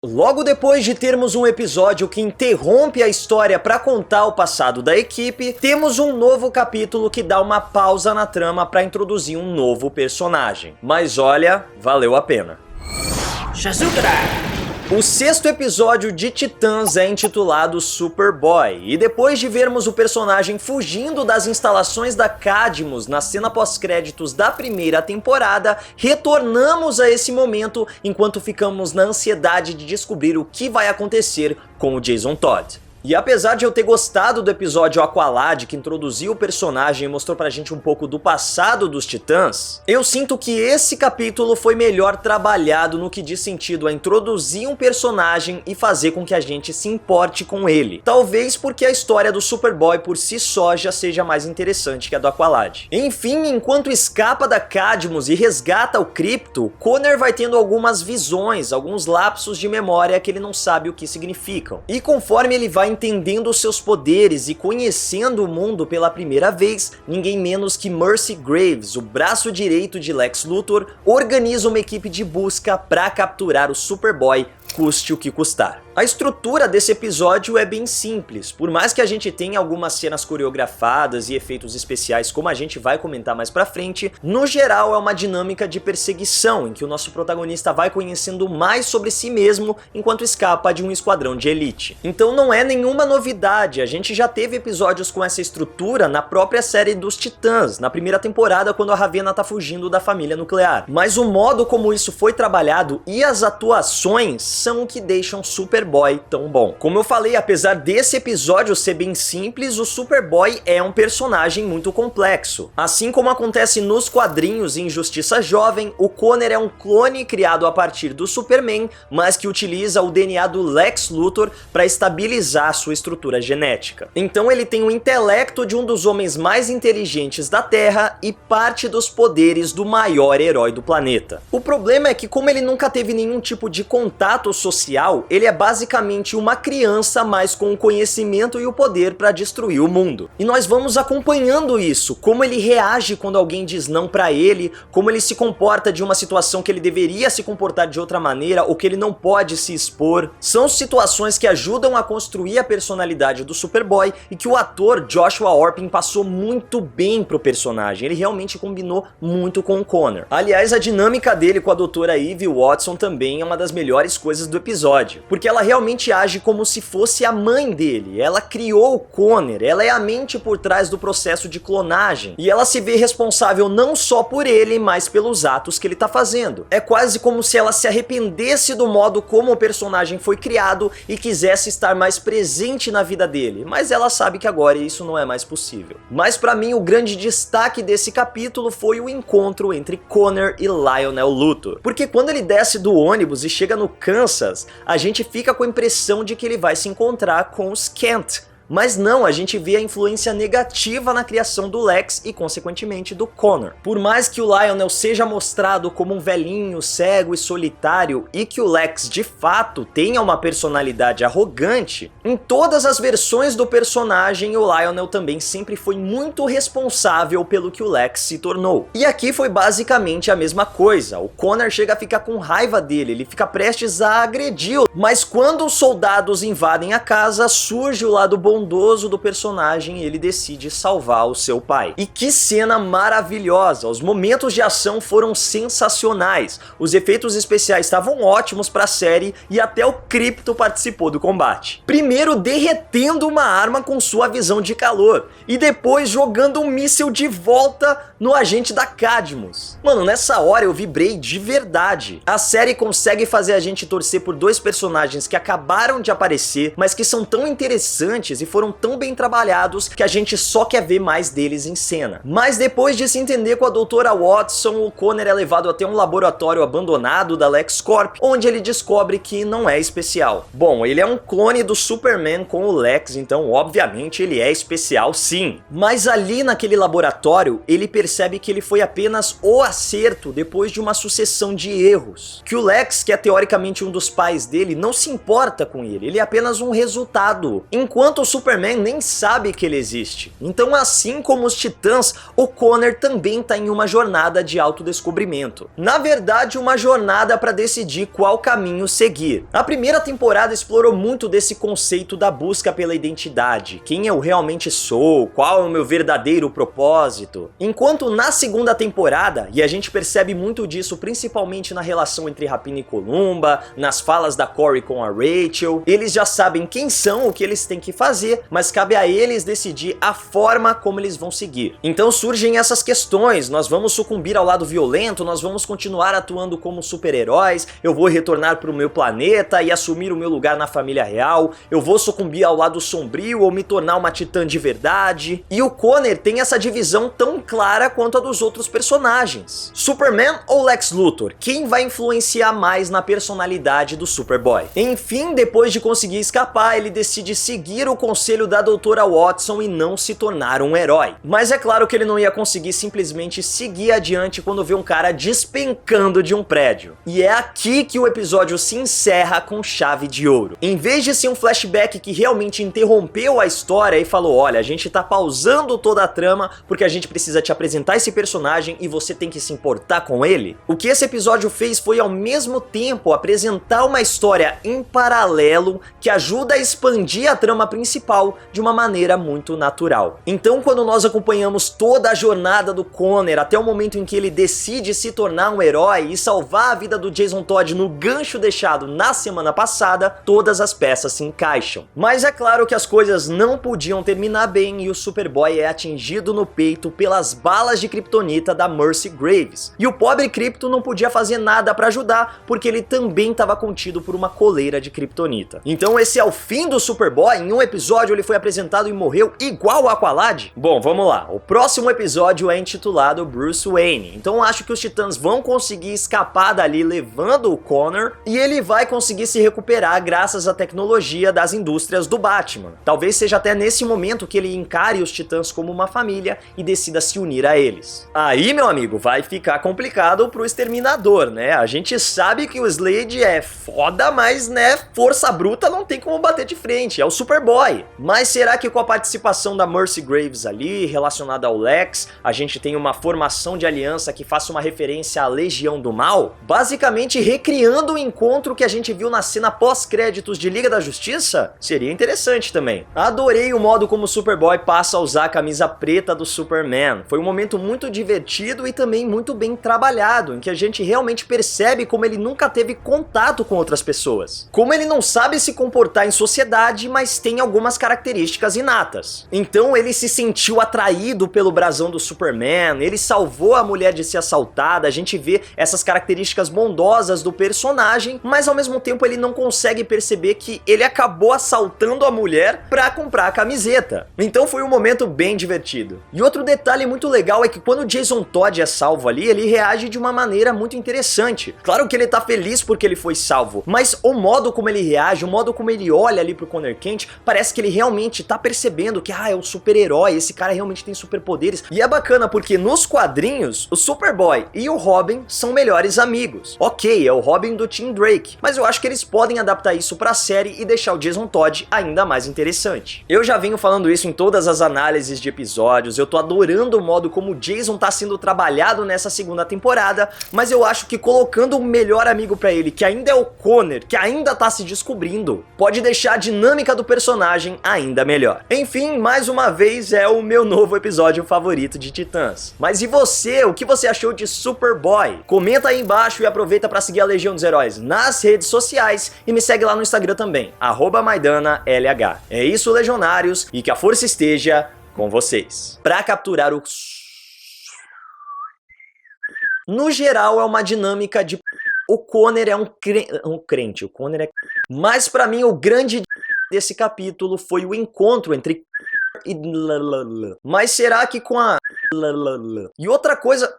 Logo depois de termos um episódio que interrompe a história para contar o passado da equipe, temos um novo capítulo que dá uma pausa na trama para introduzir um novo personagem. Mas olha, valeu a pena. Shazukara! O sexto episódio de Titãs é intitulado Superboy, e depois de vermos o personagem fugindo das instalações da Cadmus na cena pós-créditos da primeira temporada, retornamos a esse momento enquanto ficamos na ansiedade de descobrir o que vai acontecer com o Jason Todd. E apesar de eu ter gostado do episódio Aqualad, que introduziu o personagem e mostrou pra gente um pouco do passado dos Titãs, eu sinto que esse capítulo foi melhor trabalhado no que diz sentido a introduzir um personagem e fazer com que a gente se importe com ele. Talvez porque a história do Superboy por si só já seja mais interessante que a do Aqualad. Enfim, enquanto escapa da Cadmus e resgata o Krypto, Connor vai tendo algumas visões, alguns lapsos de memória que ele não sabe o que significam. E conforme ele vai entendendo os seus poderes e conhecendo o mundo pela primeira vez, ninguém menos que Mercy Graves, o braço direito de Lex Luthor, organiza uma equipe de busca para capturar o Superboy, custe o que custar. A estrutura desse episódio é bem simples, por mais que a gente tenha algumas cenas coreografadas e efeitos especiais, como a gente vai comentar mais pra frente, no geral é uma dinâmica de perseguição, em que o nosso protagonista vai conhecendo mais sobre si mesmo enquanto escapa de um esquadrão de elite. Então não é nenhuma novidade, a gente já teve episódios com essa estrutura na própria série dos Titãs, na primeira temporada quando a Ravenna tá fugindo da família nuclear. Mas o modo como isso foi trabalhado e as atuações são o que deixam Superboy tão bom. Como eu falei, apesar desse episódio ser bem simples, o Superboy é um personagem muito complexo. Assim como acontece nos quadrinhos em Justiça Jovem, o Connor é um clone criado a partir do Superman, mas que utiliza o DNA do Lex Luthor para estabilizar sua estrutura genética. Então ele tem o intelecto de um dos homens mais inteligentes da Terra e parte dos poderes do maior herói do planeta. O problema é que, como ele nunca teve nenhum tipo de contato social, ele é basicamente uma criança, mas com o conhecimento e o poder para destruir o mundo. E nós vamos acompanhando isso, como ele reage quando alguém diz não para ele, como ele se comporta de uma situação que ele deveria se comportar de outra maneira ou que ele não pode se expor. São situações que ajudam a construir a personalidade do Superboy e que o ator Joshua Orpin passou muito bem pro personagem. Ele realmente combinou muito com o Connor. Aliás, a dinâmica dele com a doutora Eve Watson também é uma das melhores coisas do episódio, porque ela realmente age como se fosse a mãe dele. Ela criou o Connor, ela é a mente por trás do processo de clonagem, e ela se vê responsável não só por ele, mas pelos atos que ele tá fazendo. É quase como se ela se arrependesse do modo como o personagem foi criado e quisesse estar mais presente na vida dele, mas ela sabe que agora isso não é mais possível. Mas pra mim o grande destaque desse capítulo foi o encontro entre Connor e Lionel Luthor, porque quando ele desce do ônibus e chega no Kansas, a gente fica com a impressão de que ele vai se encontrar com os Kent. Mas não, a gente vê a influência negativa na criação do Lex e, consequentemente, do Connor. Por mais que o Lionel seja mostrado como um velhinho, cego e solitário, e que o Lex, de fato, tenha uma personalidade arrogante, em todas as versões do personagem, o Lionel também sempre foi muito responsável pelo que o Lex se tornou. E aqui foi basicamente a mesma coisa. O Connor chega a ficar com raiva dele, ele fica prestes a agredi-lo, mas quando os soldados invadem a casa, surge o lado bondoso do personagem e ele decide salvar o seu pai. E que cena maravilhosa! Os momentos de ação foram sensacionais, os efeitos especiais estavam ótimos para a série e até o Krypto participou do combate. Primeiro derretendo uma arma com sua visão de calor e depois jogando um míssil de volta no agente da Cadmus. Mano, nessa hora eu vibrei de verdade. A série consegue fazer a gente torcer por dois personagens que acabaram de aparecer, mas que são tão interessantes e foram tão bem trabalhados que a gente só quer ver mais deles em cena. Mas depois de se entender com a doutora Watson, o Connor é levado até um laboratório abandonado da LexCorp, onde ele descobre que não é especial. Bom, ele é um clone do Superman com o Lex, então obviamente ele é especial sim. Mas ali naquele laboratório, ele percebe percebe que ele foi apenas o acerto depois de uma sucessão de erros. Que o Lex, que é teoricamente um dos pais dele, não se importa com ele é apenas um resultado. Enquanto o Superman nem sabe que ele existe. Então, assim como os Titãs, o Connor também está em uma jornada de autodescobrimento. Na verdade, uma jornada para decidir qual caminho seguir. A primeira temporada explorou muito desse conceito da busca pela identidade. Quem eu realmente sou? Qual é o meu verdadeiro propósito? Enquanto na segunda temporada, e a gente percebe muito disso principalmente na relação entre Rapina e Columba, nas falas da Corey com a Rachel, eles já sabem quem são, o que eles têm que fazer, mas cabe a eles decidir a forma como eles vão seguir. Então surgem essas questões: nós vamos sucumbir ao lado violento, nós vamos continuar atuando como super-heróis, eu vou retornar para o meu planeta e assumir o meu lugar na família real, eu vou sucumbir ao lado sombrio ou me tornar uma titã de verdade. E o Connor tem essa divisão tão clara quanto a dos outros personagens. Superman ou Lex Luthor? Quem vai influenciar mais na personalidade do Superboy? Enfim, depois de conseguir escapar, ele decide seguir o conselho da Doutora Watson e não se tornar um herói. Mas é claro que ele não ia conseguir simplesmente seguir adiante quando vê um cara despencando de um prédio. E é aqui que o episódio se encerra com chave de ouro. Em vez de ser um flashback que realmente interrompeu a história e falou: olha, a gente tá pausando toda a trama porque a gente precisa te apresentar esse personagem e você tem que se importar com ele, o que esse episódio fez foi ao mesmo tempo apresentar uma história em paralelo que ajuda a expandir a trama principal de uma maneira muito natural. Então, quando nós acompanhamos toda a jornada do Connor até o momento em que ele decide se tornar um herói e salvar a vida do Jason Todd no gancho deixado na semana passada, todas as peças se encaixam. Mas é claro que as coisas não podiam terminar bem e o Superboy é atingido no peito pelas balas de kryptonita da Mercy Graves. E o pobre Krypto não podia fazer nada para ajudar, porque ele também estava contido por uma coleira de kryptonita. Então esse é o fim do Superboy. Em um episódio ele foi apresentado e morreu igual o Aqualad? Bom, vamos lá. O próximo episódio é intitulado Bruce Wayne. Então acho que os Titãs vão conseguir escapar dali levando o Connor e ele vai conseguir se recuperar graças à tecnologia das indústrias do Batman. Talvez seja até nesse momento que ele encare os Titãs como uma família e decida se unir a eles. Aí, meu amigo, vai ficar complicado pro Exterminador, né? A gente sabe que o Slade é foda, mas, né, força bruta não tem como bater de frente, é o Superboy. Mas será que com a participação da Mercy Graves ali, relacionada ao Lex, a gente tem uma formação de aliança que faça uma referência à Legião do Mal? Basicamente recriando o encontro que a gente viu na cena pós-créditos de Liga da Justiça? Seria interessante também. Adorei o modo como o Superboy passa a usar a camisa preta do Superman. Foi um momento muito divertido e também muito bem trabalhado, em que a gente realmente percebe como ele nunca teve contato com outras pessoas. Como ele não sabe se comportar em sociedade, mas tem algumas características inatas. Então ele se sentiu atraído pelo brasão do Superman, ele salvou a mulher de ser assaltada, a gente vê essas características bondosas do personagem, mas ao mesmo tempo ele não consegue perceber que ele acabou assaltando a mulher pra comprar a camiseta. Então foi um momento bem divertido. E outro detalhe muito legal é que quando o Jason Todd é salvo ali, ele reage de uma maneira muito interessante. Claro que ele tá feliz porque ele foi salvo, mas o modo como ele reage, o modo como ele olha ali pro Connor Kent, parece que ele realmente tá percebendo que, é um super-herói, esse cara realmente tem superpoderes. E é bacana porque nos quadrinhos, o Superboy e o Robin são melhores amigos. Ok, é o Robin do Tim Drake, mas eu acho que eles podem adaptar isso pra série e deixar o Jason Todd ainda mais interessante. Eu já venho falando isso em todas as análises de episódios, eu tô adorando o modo como o Jason tá sendo trabalhado nessa segunda temporada, mas eu acho que colocando o melhor amigo pra ele, que ainda é o Connor, que ainda tá se descobrindo, pode deixar a dinâmica do personagem ainda melhor. Enfim, mais uma vez é o meu novo episódio favorito de Titãs. Mas e você? O que você achou de Superboy? Comenta aí embaixo e aproveita pra seguir a Legião dos Heróis nas redes sociais e me segue lá no Instagram também, @MaidannaLH. É isso, legionários, e que a força esteja com vocês. Pra capturar o... No geral, é uma dinâmica de... O Connor é um crente, o Connor é... Mas pra mim, o grande desse capítulo foi o encontro entre... e... Mas será que com a... E outra coisa...